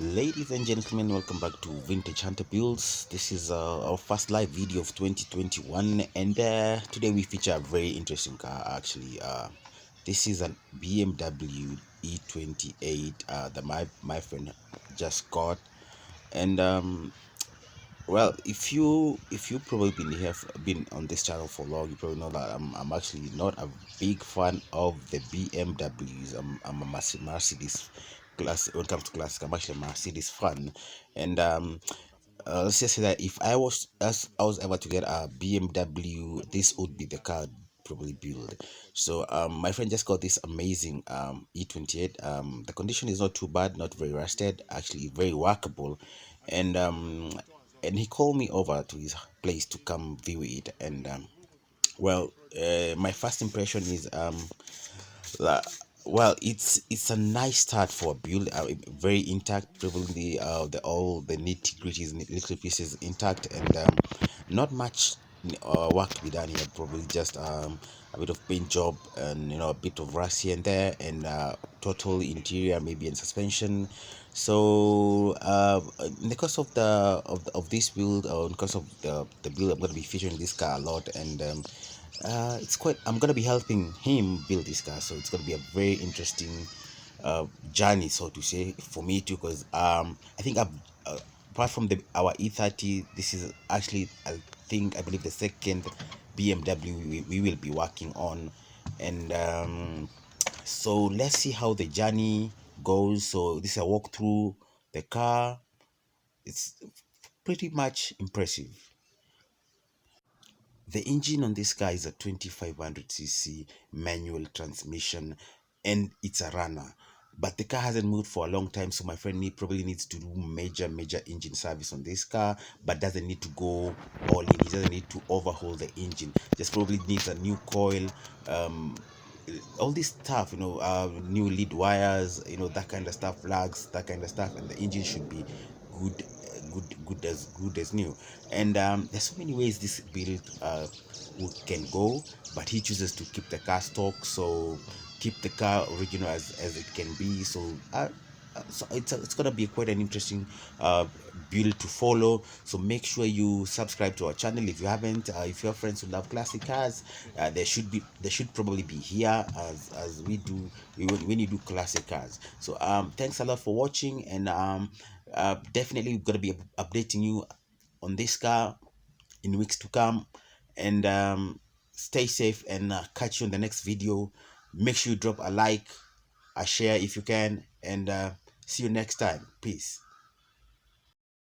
Ladies and gentlemen, welcome back to Vintage Hunter Builds. This is our first live video of 2021, and today we feature a very interesting car. Actually, this is a BMW E28 that my friend just got, and well, if you probably been on this channel for long, you probably know that I'm actually not a big fan of the BMWs. I'm a Mercedes class when it comes to classic. I'm actually a Mercedes fan, and let's just say that if I was ever to get a BMW, this would be the car I'd probably build. So my friend just got this amazing E28. The condition is not too bad, not very rusted, actually very workable, and he called me over to his place to come view it. And well, my first impression is La- well, it's a nice start for a build. Very intact, probably the all the nitty gritties, little pieces intact, and not much work to be done here. Probably just a bit of paint job and a bit of rust here and there, and total interior maybe and suspension. So in the course of of this build, or in the course of the build, I'm going to be featuring this car a lot, and it's quite I'm gonna be helping him build this car, so it's gonna be a very interesting journey, so to say, for me too, because I think apart from the our E30, this is actually I believe the second BMW we will be working on. And so let's see how the journey goes. So this is a walk through the car. It's pretty much impressive. The engine on this car is a 2500cc manual transmission, and it's a runner. But the car hasn't moved for a long time, so my friend probably needs to do major engine service on this car, but doesn't need to go all in. He doesn't need to overhaul the engine. Just probably needs a new coil, um, all this stuff, new lead wires, that kind of stuff, flags, that kind of stuff, and the engine should be good, good as new. And there's so many ways this build can go, but he chooses to keep the car stock, so keep the car original as it can be. So it's gonna be quite an interesting build to follow. So make sure you subscribe to our channel if you haven't. If your friends who love classic cars, they should probably be here as we do when you do classic cars. So thanks a lot for watching, and definitely we're gonna be updating you on this car in weeks to come. And stay safe, and catch you in the next video. Make sure you drop a like, a share if you can, and see you next time. Peace.